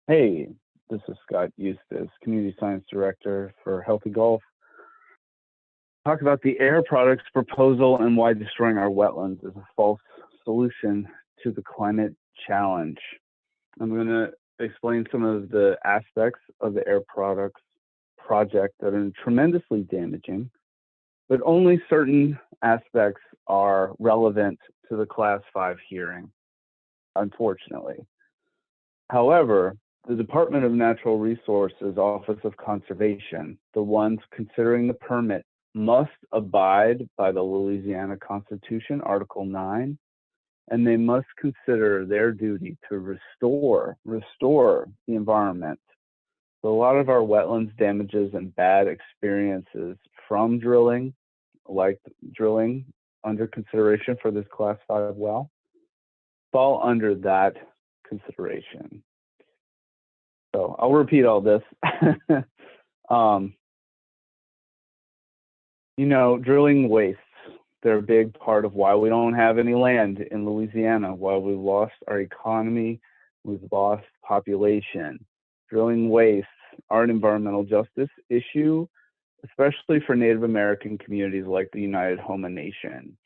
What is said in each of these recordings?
Hey, this is Scott Eustace, Community Science Director for Healthy Golf. Talk about the air products proposal and why destroying our wetlands is a false solution to the climate challenge. I'm going to explain some of the aspects of the air products project that are tremendously damaging, but only certain aspects are relevant to the Class 5 hearing, unfortunately. However, the Department of Natural Resources Office of Conservation, the ones considering the permit, must abide by the Louisiana Constitution, Article 9, and they must consider their duty to restore the environment. So a lot of our wetlands damages and bad experiences from drilling, like drilling under consideration for this Class 5 well, fall under that consideration. So I'll repeat all this. Drilling wastes, they're a big part of why we don't have any land in Louisiana, why we've lost our economy, we've lost population. Drilling wastes are an environmental justice issue, especially for Native American communities like the United Homa Nation.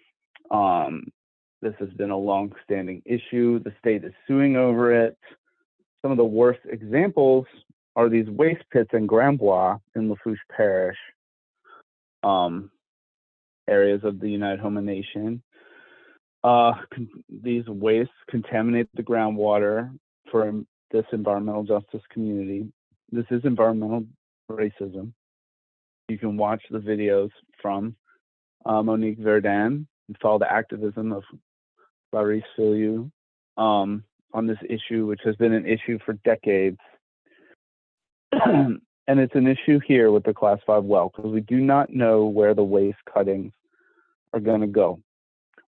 This has been a long-standing issue. The state is suing over it. Some of the worst examples are these waste pits in Grambois in Lafourche Parish, areas of the United Homa Nation. These wastes contaminate the groundwater for this environmental justice community. This is environmental racism. You can watch the videos from Monique Verdun and follow the activism of Clarice Filiu on this issue, which has been an issue for decades. And it's an issue here with the Class 5 well, because we do not know where the waste cuttings are going to go.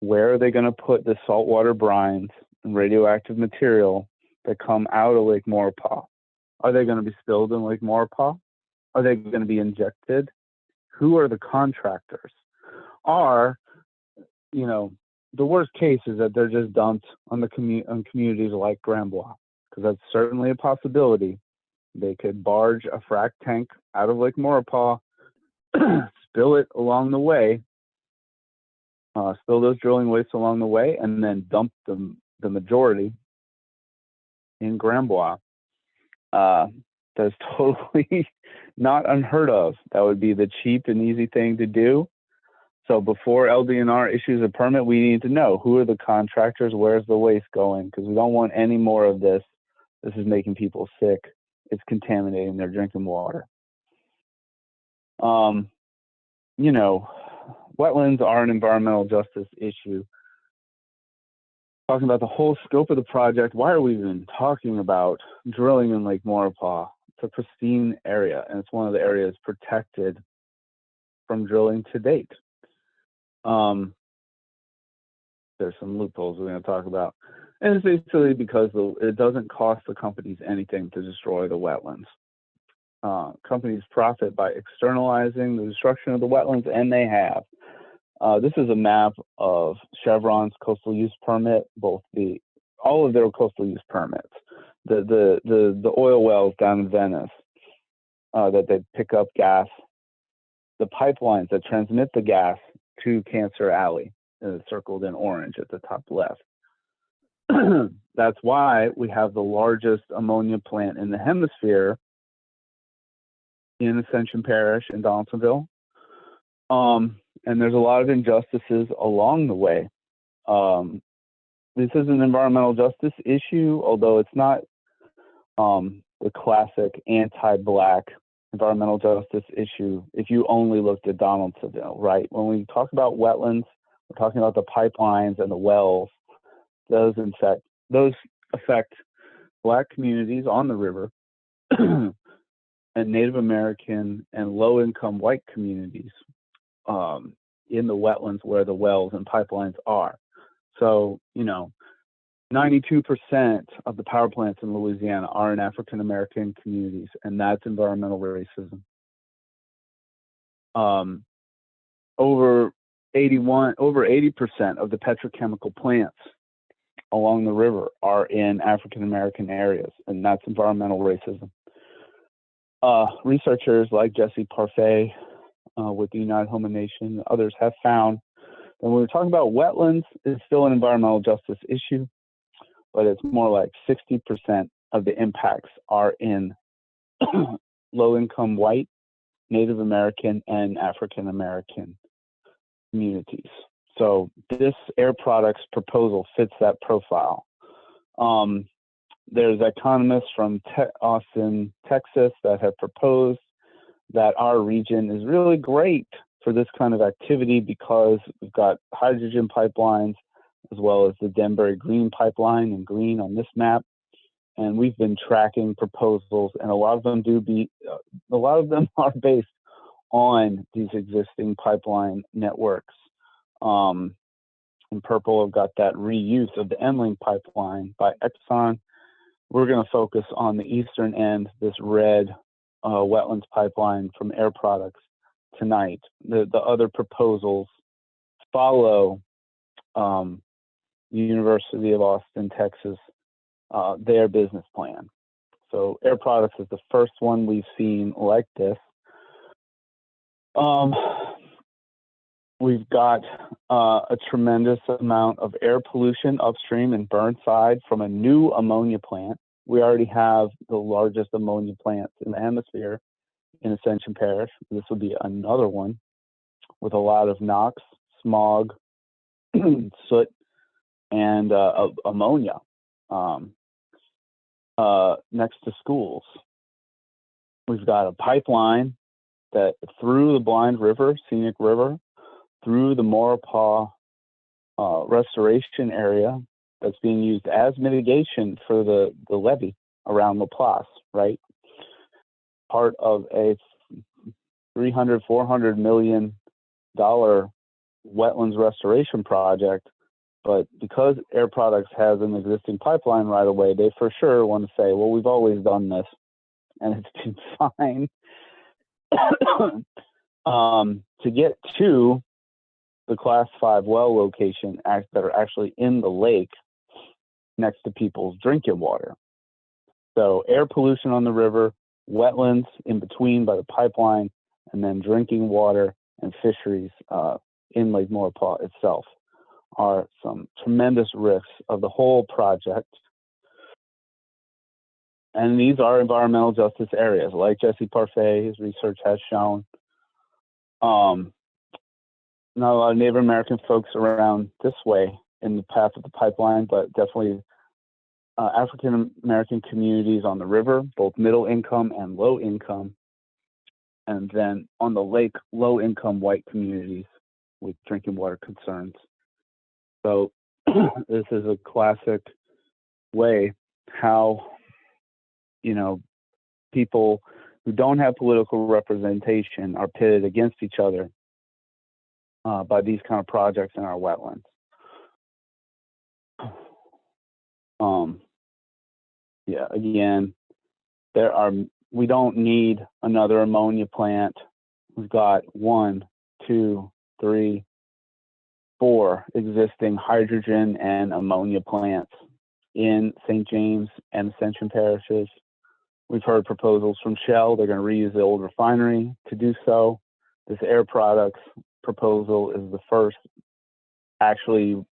Where are they going to put the saltwater brines and radioactive material that come out of Lake Maurepas? Are they going to be spilled in Lake Maurepas? Are they going to be injected? Who are the contractors? The worst case is that they're just dumped on on communities like Grambois, because that's certainly a possibility. They could barge a frac tank out of Lake Maurepas, spill it along the way, spill those drilling wastes along the way, and then dump the majority in Grambois. That's totally not unheard of. That would be the cheap and easy thing to do. So before LDNR issues a permit, we need to know who are the contractors, where's the waste going, because we don't want any more of this. This is making people sick. It's contaminating their drinking water. Wetlands are an environmental justice issue. Talking about the whole scope of the project, why are we even talking about drilling in Lake Maurepas? It's a pristine area, and it's one of the areas protected from drilling to date. There's some loopholes we're going to talk about. And it's basically because it doesn't cost the companies anything to destroy the wetlands. Companies profit by externalizing the destruction of the wetlands, and they have. This is a map of Chevron's coastal use permit, all of their coastal use permits. The oil wells down in Venice that they pick up gas, the pipelines that transmit the gas to Cancer Alley, circled in orange at the top left. That's why we have the largest ammonia plant in the hemisphere in Ascension Parish in Donaldsonville. And there's a lot of injustices along the way. This is an environmental justice issue, although it's not the classic anti-Black environmental justice issue if you only looked at Donaldsonville, right? When we talk about wetlands, we're talking about the pipelines and the wells. Those affect Black communities on the river and Native American and low-income white communities in the wetlands where the wells and pipelines are. So, 92% of the power plants in Louisiana are in African American communities, and that's environmental racism. Over 80% of the petrochemical plants along the river are in African American areas, and that's environmental racism. Researchers like Jesse Parfait with the United Home and Nation, others have found that when we're talking about wetlands, it's still an environmental justice issue, but it's more like 60% of the impacts are in low-income white, Native American, and African American communities. So this air products proposal fits that profile. There's economists from Austin, Texas, that have proposed that our region is really great for this kind of activity because we've got hydrogen pipelines as well as the Denbury Green pipeline in green on this map. And we've been tracking proposals, and a lot of them are based on these existing pipeline networks. In purple, I've got that reuse of the EnLink pipeline by Exxon. We're going to focus on the eastern end, this red wetlands pipeline from Air Products tonight. The other proposals follow the University of Austin, Texas, their business plan. So Air Products is the first one we've seen like this. We've got a tremendous amount of air pollution upstream in Burnside from a new ammonia plant. We already have the largest ammonia plant in the hemisphere in Ascension Parish. This would be another one with a lot of NOx, smog, soot, and ammonia next to schools. We've got a pipeline that through the Blind River, scenic river, through the Maurepas restoration area that's being used as mitigation for the levee around Laplace, right? Part of a $300–400 million wetlands restoration project, but because Air Products has an existing pipeline right away, they for sure want to say, well, we've always done this, and it's been fine. To get to the Class 5 well location that are actually in the lake next to people's drinking water. So air pollution on the river, wetlands in between by the pipeline, and then drinking water and fisheries in Lake Maurepas itself are some tremendous risks of the whole project. And these are environmental justice areas, like Jesse Parfait, his research has shown. Not a lot of Native American folks around this way in the path of the pipeline, but definitely African American communities on the river, both middle income and low income. And then on the lake, low income white communities with drinking water concerns. So this is a classic way how, people who don't have political representation are pitted against each other by these kind of projects in our wetlands. Again, we don't need another ammonia plant. We've got 1, 2, 3, 4 existing hydrogen and ammonia plants in St. James and Ascension parishes. We've heard proposals from Shell. They're going to reuse the old refinery to do so. This Air Products proposal is the first actually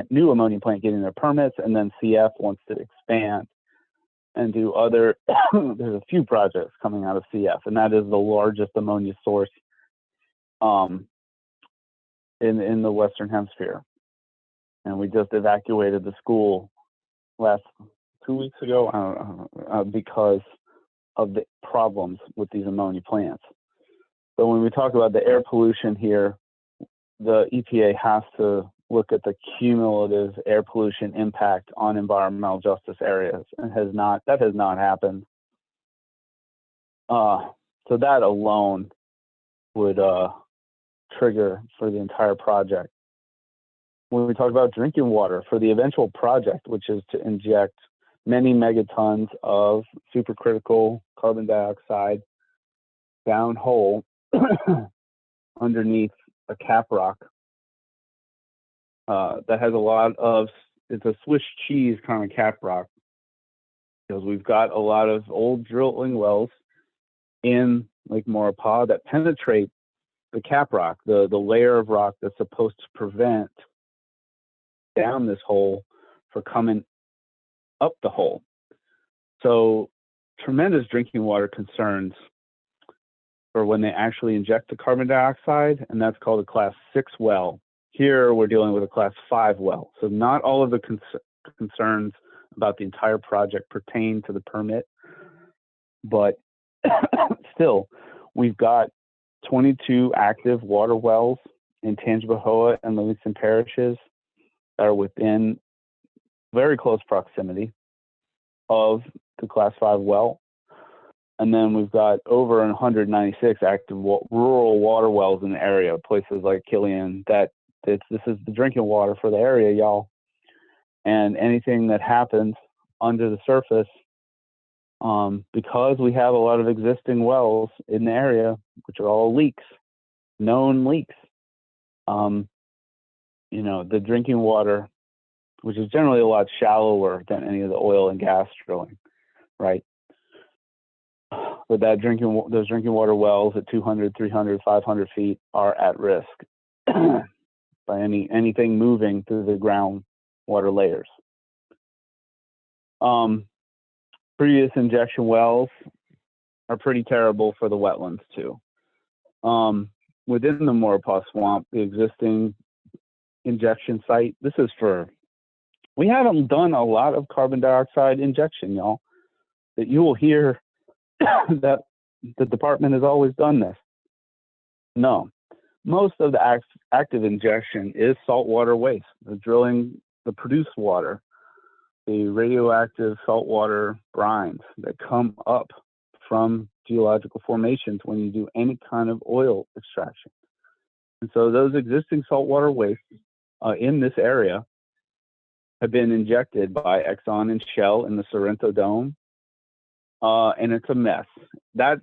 new ammonia plant getting their permits, and then CF wants to expand and do other, there's a few projects coming out of CF, and that is the largest ammonia source in the Western Hemisphere. And we just evacuated the school last 2 weeks ago because of the problems with these ammonia plants. So when we talk about the air pollution here, the EPA has to look at the cumulative air pollution impact on environmental justice areas, and that has not happened. So that alone would trigger for the entire project. When we talk about drinking water for the eventual project, which is to inject many megatons of supercritical carbon dioxide downhole underneath a cap rock that has a lot of it's a Swiss cheese kind of cap rock, because we've got a lot of old drilling wells in Lake Maurepas that penetrate the cap rock, the layer of rock that's supposed to prevent down this hole for coming up the hole. So tremendous drinking water concerns for when they actually inject the carbon dioxide, and that's called a class 6 well. Here we're dealing with a class 5 well. So not all of the concerns about the entire project pertain to the permit, but still, we've got 22 active water wells in Tangipahoa and Livingston parishes that are within very close proximity of the class 5 well. And then we've got over 196 active rural water wells in the area, places like Killian, that this is the drinking water for the area, y'all. And anything that happens under the surface, because we have a lot of existing wells in the area, which are all leaks, known leaks, the drinking water, which is generally a lot shallower than any of the oil and gas drilling, right? But those drinking water wells at 200, 300, 500 feet are at risk by anything moving through the groundwater layers. Previous injection wells are pretty terrible for the wetlands too. Within the Maurepas Swamp, the existing injection site, we haven't done a lot of carbon dioxide injection, y'all. That you will hear that the department has always done this. No, most of the active injection is saltwater waste, the produced water, the radioactive saltwater brines that come up from geological formations when you do any kind of oil extraction. And so those existing saltwater wastes in this area have been injected by Exxon and Shell in the Sorrento Dome, and it's a mess. That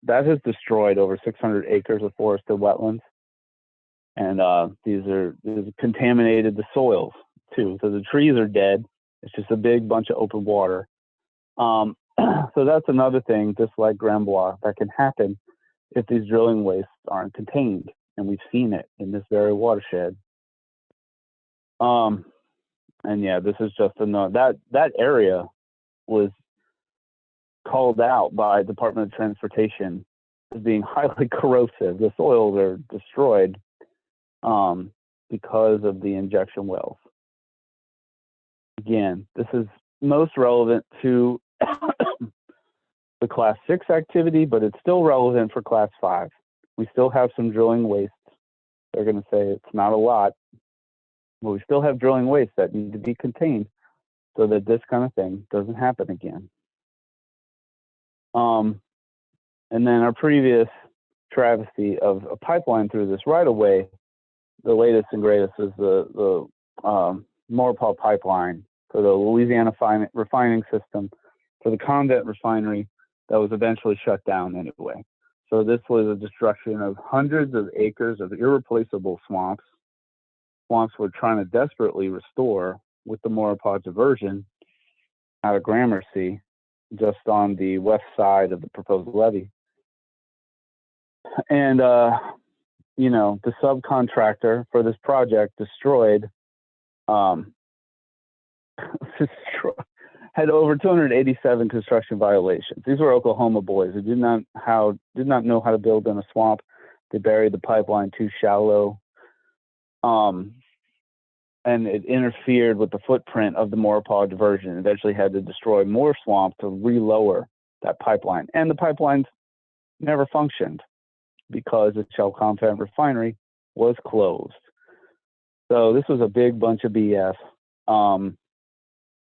has destroyed over 600 acres of forested wetlands, and these contaminated the soils too. So the trees are dead. It's just a big bunch of open water. So that's another thing, just like Grand Bois, that can happen if these drilling wastes aren't contained, and we've seen it in this very watershed. And yeah, this is just that area was called out by Department of Transportation as being highly corrosive. The soils are destroyed because of the injection wells. Again, this is most relevant to the class 6 activity, but it's still relevant for class 5. We still have some drilling wastes. They're going to say it's not a lot, but we still have drilling wastes that need to be contained so that this kind of thing doesn't happen again. And then our previous travesty of a pipeline through this right of way, the latest and greatest is the Maurepas pipeline for the Louisiana refining system for the Convent refinery that was eventually shut down anyway. So this was a destruction of hundreds of acres of irreplaceable swamps we're trying to desperately restore with the Maurepas diversion out of Gramercy, just on the west side of the proposed levee. And, the subcontractor for this project had over 287 construction violations. These were Oklahoma boys who did not know how to build in a swamp. They buried the pipeline too shallow. And it interfered with the footprint of the Maurepas diversion. Eventually had to destroy more swamp to relower that pipeline. And the pipelines never functioned because the Shell Convent refinery was closed. So this was a big bunch of BS.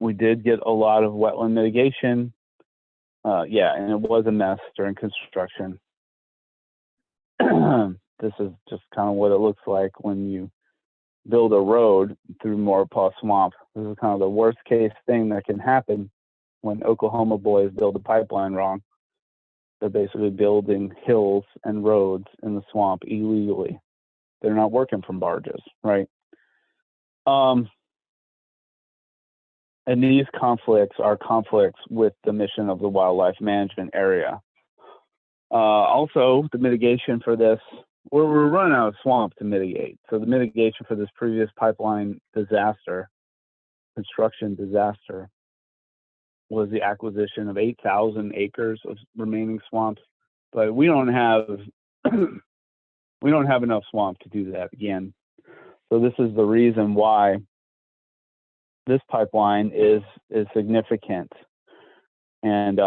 We did get a lot of wetland mitigation. And it was a mess during construction. This is just kind of what it looks like when you build a road through Maurepas Swamp. This is kind of the worst case thing that can happen when Oklahoma boys build a pipeline wrong. They're basically building hills and roads in the swamp illegally. They're not working from barges, right? And these conflicts are conflicts with the mission of the wildlife management area. Also, the mitigation for this, we're running out of swamp to mitigate. So the mitigation for this previous pipeline disaster, construction disaster, was the acquisition of 8,000 acres of remaining swamps. But we don't have we don't have enough swamp to do that again. So this is the reason why this pipeline is significant. And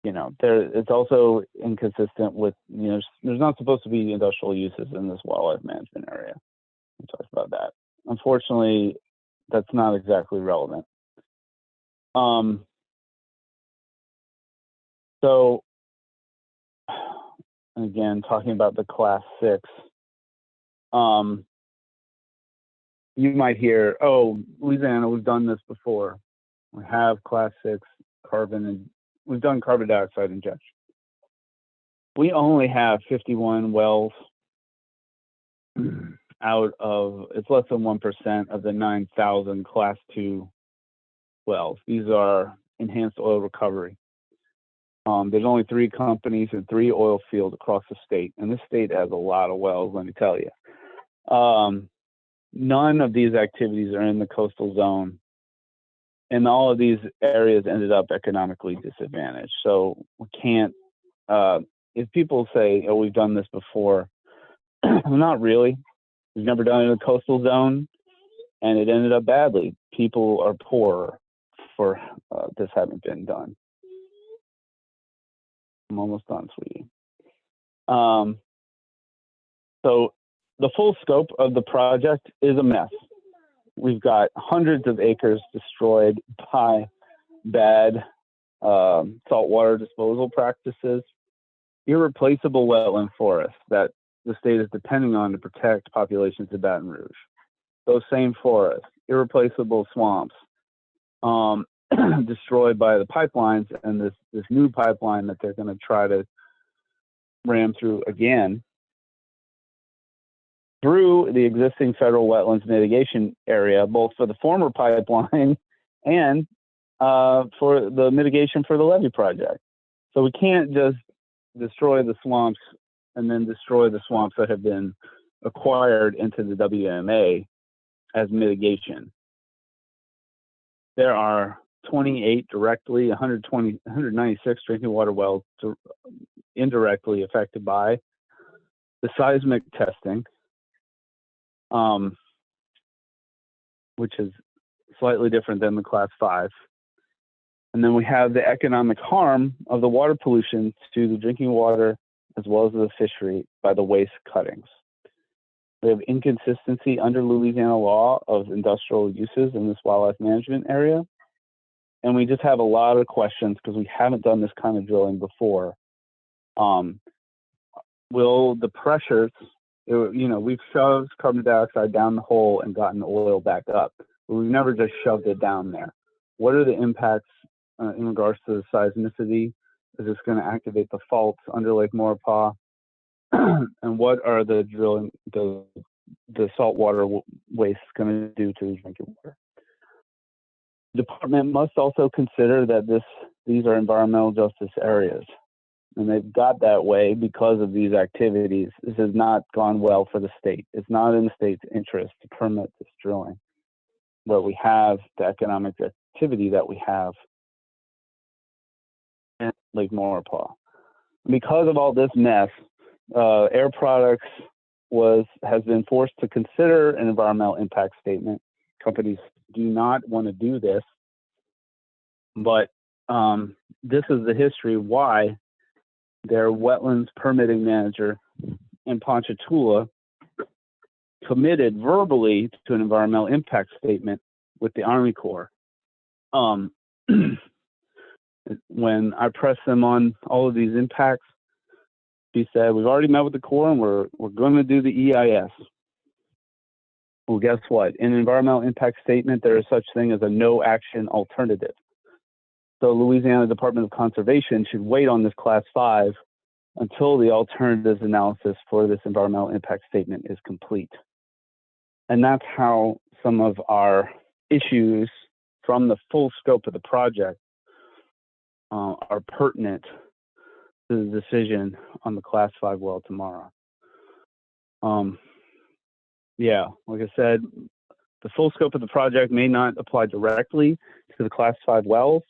it's also inconsistent with, there's not supposed to be industrial uses in this wildlife management area. We talked about that. Unfortunately, that's not exactly relevant. So again, talking about the class 6, you might hear, oh, Louisiana, we've done this before. We have class 6 carbon, and we've done carbon dioxide injection. We only have 51 wells out of, it's less than 1% of the 9,000 class 2 wells. These are enhanced oil recovery. There's only 3 companies and 3 oil fields across the state, and this state has a lot of wells, let me tell you. None of these activities are in the coastal zone, and all of these areas ended up economically disadvantaged. So we can't, if people say, oh, we've done this before, not really. We've never done it in a coastal zone, and it ended up badly. People are poor for this having been done. I'm almost done, sweetie. So the full scope of the project is a mess. We've got hundreds of acres destroyed by bad saltwater disposal practices, irreplaceable wetland forests that the state is depending on to protect populations of Baton Rouge. Those same forests, irreplaceable swamps, destroyed by the pipelines, and this new pipeline that they're going to try to ram through again through the existing federal wetlands mitigation area, both for the former pipeline and for the mitigation for the levee project. So we can't just destroy the swamps and then destroy the swamps that have been acquired into the WMA as mitigation. There are 28 directly, 196 drinking water wells indirectly affected by the seismic testing, which is slightly different than the class 5. And then we have the economic harm of the water pollution to the drinking water as well as the fishery by the waste cuttings. We have inconsistency under Louisiana law of industrial uses in this wildlife management area. And we just have a lot of questions because we haven't done this kind of drilling before. Will the pressures, we've shoved carbon dioxide down the hole and gotten the oil back up, but we've never just shoved it down there. What are the impacts in regards to the seismicity? Is this going to activate the faults under Lake Maurepas? And what are the drilling, the saltwater waste going to do to the drinking water? The department must also consider that these are environmental justice areas, and they've got that way because of these activities. This has not gone well for the state. It's not in the state's interest to permit this drilling, but we have the economic activity that we have in Lake Maurepas. Because of all this mess, Air Products has been forced to consider an environmental impact statement. Companies do not want to do this, but this is the history why their wetlands permitting manager in Ponchatoula committed verbally to an environmental impact statement with the Army Corps. When I pressed them on all of these impacts, he said, we've already met with the Corps and we're going to do the EIS. Well, guess what? In an environmental impact statement, there is such thing as a no action alternative. So Louisiana Department of Conservation should wait on this class 5 until the alternatives analysis for this environmental impact statement is complete. And that's how some of our issues from the full scope of the project are pertinent to the decision on the Class 5 well tomorrow. Yeah, like I said, the full scope of the project may not apply directly to the Class 5 wells.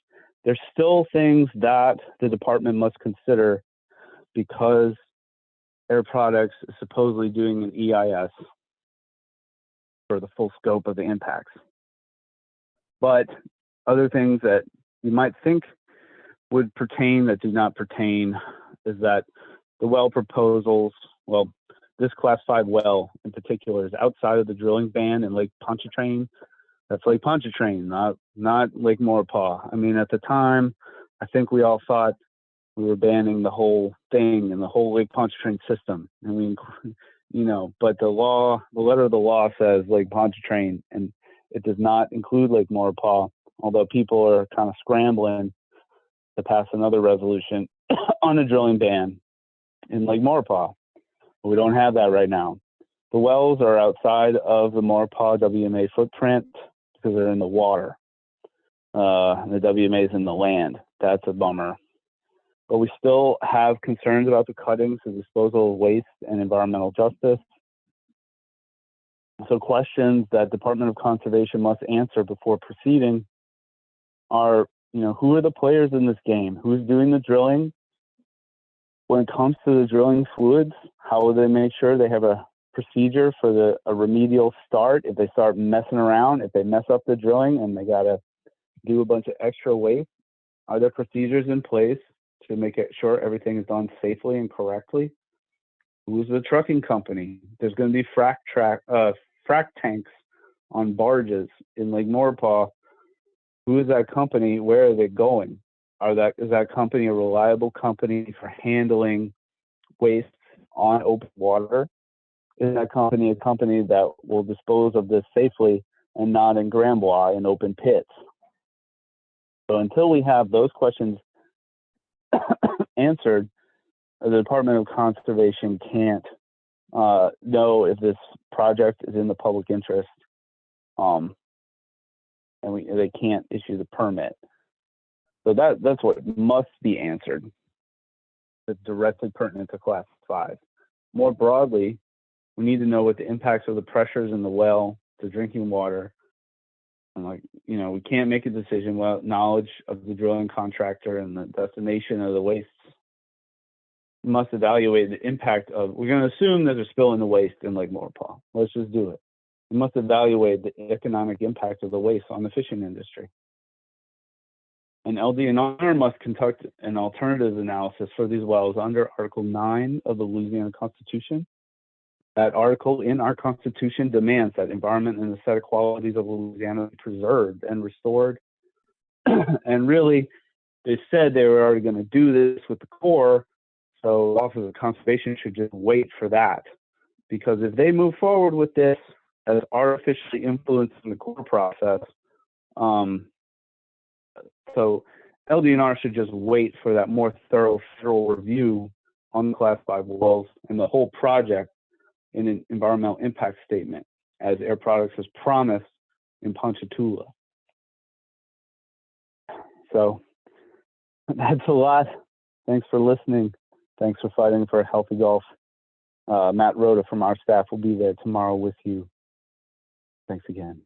There's still things that the department must consider because Air Products is supposedly doing an EIS for the full scope of the impacts. But other things that you might think would pertain that do not pertain is that the well proposals, well, this Class 5 well in particular is outside of the drilling ban in Lake Pontchartrain. That's Lake Pontchartrain, not Lake Maurepas. I mean, at the time, I think we all thought we were banning the whole thing and the whole Lake Pontchartrain system. I mean, but the letter of the law says Lake Pontchartrain, and it does not include Lake Maurepas, although people are kind of scrambling to pass another resolution on a drilling ban in Lake Maurepas. But we don't have that right now. The wells are outside of the Maurepas WMA footprint because they're in the water. The WMA is in the land. That's a bummer. But we still have concerns about the cuttings, the disposal of waste, and environmental justice. So questions that Department of Conservation must answer before proceeding are, who are the players in this game? Who's doing the drilling? When it comes to the drilling fluids, how will they make sure they have a procedure for a remedial start if they start messing around, if they mess up the drilling and they got to do a bunch of extra waste? Are there procedures in place to make sure everything is done safely and correctly? Who's the trucking company? There's going to be frac tanks on barges in Lake Maurepas. Who is that company? Where are they going? Is that company a reliable company for handling waste on open water? Is that company a company that will dispose of this safely and not in Grambois in open pits? So until we have those questions answered, the Department of Conservation can't know if this project is in the public interest, and they can't issue the permit. So that's what must be answered. That's directly pertinent to Class 5. More broadly, we need to know what the impacts of the pressures in the well to drinking water. And we can't make a decision without knowledge of the drilling contractor and the destination of the wastes. We must evaluate the impact we're going to assume there's a spill in the waste in Lake Maurepas. Let's just do it. We must evaluate the economic impact of the waste on the fishing industry. And LDNR must conduct an alternatives analysis for these wells under Article 9 of the Louisiana Constitution. That article in our Constitution demands that environment and aesthetic qualities of Louisiana be preserved and restored. And really, they said they were already going to do this with the Corps, so the Office of Conservation should just wait for that. Because if they move forward with this as artificially influencing the Corps process, so LDNR should just wait for that more thorough federal review on the Class 5 wells and the whole project in an environmental impact statement, as Air Products has promised in Ponchatoula. So that's a lot. Thanks for listening. Thanks for fighting for a healthy Gulf. Matt Rhoda from our staff will be there tomorrow with you. Thanks again.